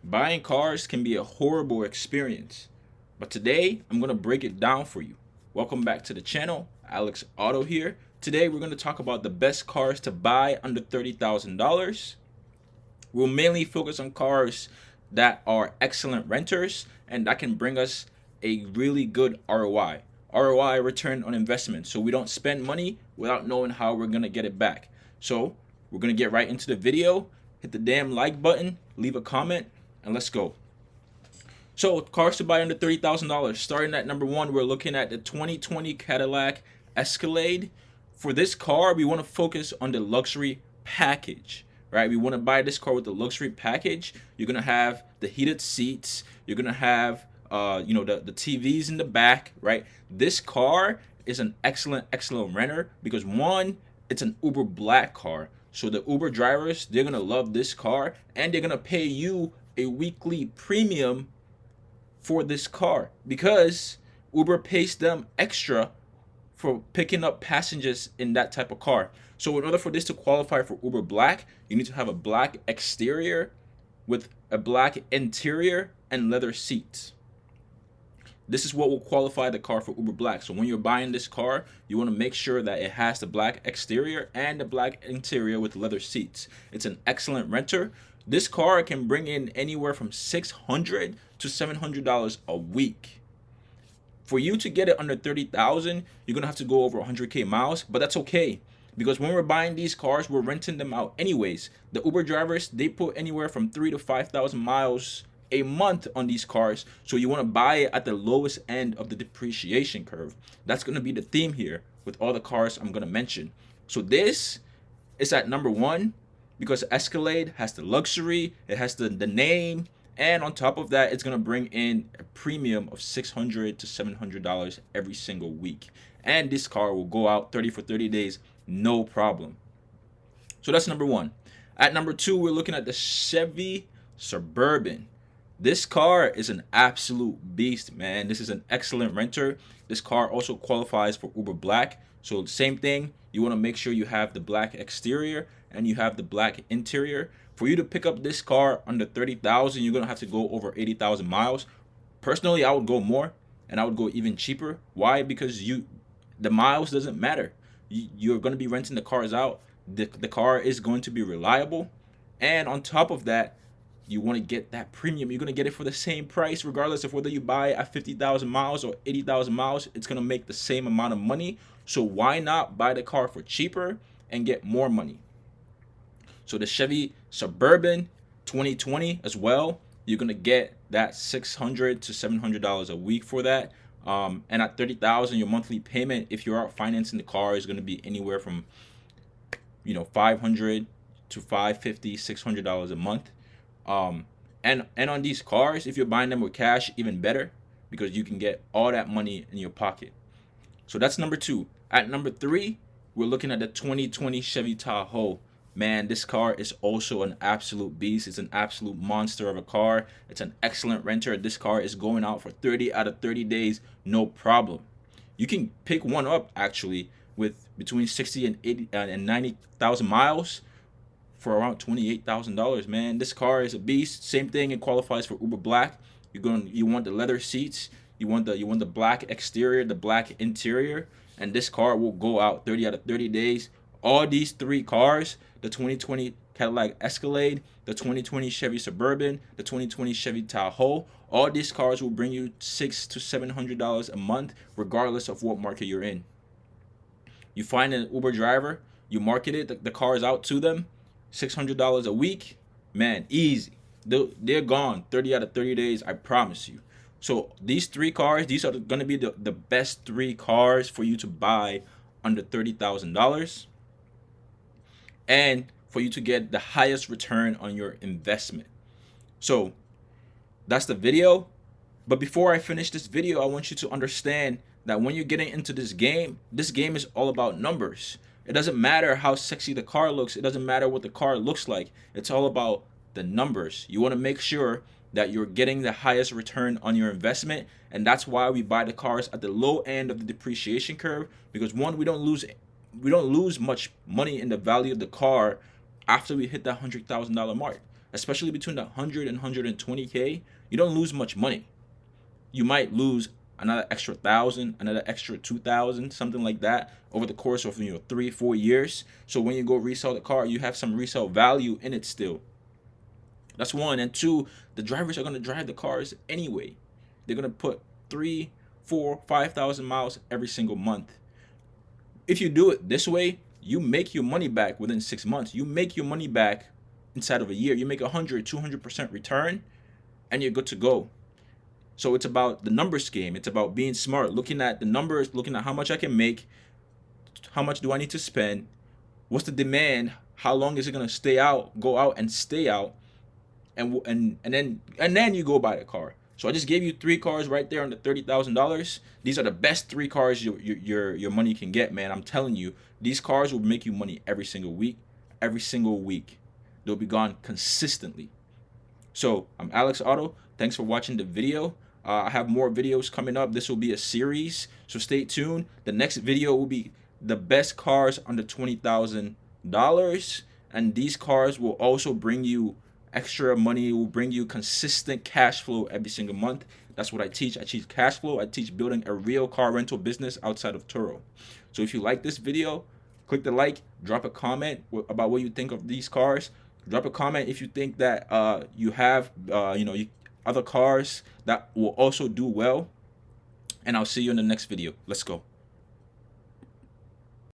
Buying cars can be a horrible experience, but today I'm going to break it down for you. Welcome back to the channel. Alex Auto here. Today we're going to talk about the best cars to buy under $30,000. We'll mainly focus on cars that are excellent renters and that can bring us a really good ROI. ROI, return on investment. So we don't spend money without knowing how we're going to get it back. So we're going to get right into the video. Hit the damn like button, leave a comment, and let's go. So cars to buy under $30,000. Starting at number one, we're looking at the 2020 Cadillac Escalade. For this car, we want to focus on the luxury package, right? We want to buy this car with the luxury package. You're gonna have the heated seats. You're gonna have the TVs in the back, right? This car is an excellent renter because one, it's an Uber Black car. So the Uber drivers, they're gonna love this car and they're gonna pay you a weekly premium for this car because Uber pays them extra for picking up passengers in that type of car. So in order for this to qualify for Uber Black, you need to have a black exterior with a black interior and leather seats. This is what will qualify the car for Uber Black. So when you're buying this car, you want to make sure that it has the black exterior and the black interior with leather seats. It's an excellent renter. This car can bring in anywhere from $600 to $700 a week. For you to get it under 30,000, you're gonna have to go over 100K miles, but that's okay because when we're buying these cars, we're renting them out anyways. The Uber drivers, they put anywhere from 3 to 5,000 miles a month on these cars, so you want to buy it at the lowest end of the depreciation curve. That's going to be the theme here with all the cars I'm going to mention. So this is at number one because Escalade has the luxury, it has the name, and on top of that, it's going to bring in a premium of $600 to $700 every single week. And this car will go out 30 for 30 days, no problem. So that's number one. At number two, we're looking at the Chevy Suburban. This car is an absolute beast, man. This is an excellent renter. This car also qualifies for Uber Black. So same thing, you want to make sure you have the black exterior and you have the black interior. For you to pick up this car under 30,000, you're going to have to go over 80,000 miles. Personally, I would go more and I would go even cheaper. Why? Because the miles doesn't matter. You're going to be renting the cars out. The car is going to be reliable. And on top of that, you want to get that premium. You're going to get it for the same price, regardless of whether you buy at 50,000 miles or 80,000 miles. It's going to make the same amount of money. So why not buy the car for cheaper and get more money? So the Chevy Suburban 2020 as well, you're going to get that $600 to $700 a week for that. And at 30,000, your monthly payment, if you're out financing the car, is going to be anywhere from $500 to $550, $600 a month. And on these cars, if you're buying them with cash, even better because you can get all that money in your pocket. So that's number two. At number three, we're looking at the 2020 Chevy Tahoe. Man, this car is also an absolute beast. It's an absolute monster of a car. It's an excellent renter. This car is going out for 30 out of 30 days, no problem. You can pick one up actually with between 60 and 80 and 90,000 miles for around $28,000, man. This car is a beast. Same thing, it qualifies for Uber Black. You want the leather seats, you want the black exterior, the black interior, and this car will go out 30 out of 30 days. All these three cars, the 2020 Cadillac Escalade, the 2020 Chevy Suburban, the 2020 Chevy Tahoe, all these cars will bring you $600 to $700 a month, regardless of what market you're in. You find an Uber driver, you market it, the car is out to them, $600 a week, man, easy. They're gone 30 out of 30 days, I promise you. So these three cars, these are going to be the best three cars for you to buy under $30,000 and for you to get the highest return on your investment. So that's the video. But before I finish this video, I want you to understand that when you're getting into this game is all about numbers. It doesn't matter how sexy the car looks. It doesn't matter what the car looks like. It's all about the numbers. You want to make sure that you're getting the highest return on your investment. And that's why we buy the cars at the low end of the depreciation curve. Because one, we don't lose much money in the value of the car after we hit that $100,000 mark. especially between the 100 and 120K, you don't lose much money. You might lose another extra 1,000, another extra 2,000, something like that over the course of 3-4 years. So when you go resell the car, you have some resale value in it still. That's one. And two, the drivers are going to drive the cars anyway. They're going to put 3, 4, 5,000 miles every single month. If you do it this way, you make your money back within 6 months. You make your money back inside of a year. You make 100, 200% return, and you're good to go. So it's about the numbers game. It's about being smart, looking at the numbers, looking at how much I can make, how much do I need to spend, what's the demand, how long is it going to go out and stay out, and then you go buy the car. So I just gave you 3 cars right there under $30,000. These are the best 3 cars your money can get, man. I'm telling you, these cars will make you money every single week. Every single week. They'll be gone consistently. So I'm Alex Auto. Thanks for watching the video. I have more videos coming up. This will be a series, so stay tuned. The next video will be the best cars under $20,000, and these cars will also bring you extra money. It will bring you consistent cash flow every single month. That's what I teach. I teach cash flow. I teach building a real car rental business outside of Turo. So if you like this video, click the like, drop a comment about what you think of these cars. Drop a comment if you think that you have other cars that will also do well. And I'll see you in the next video. Let's go.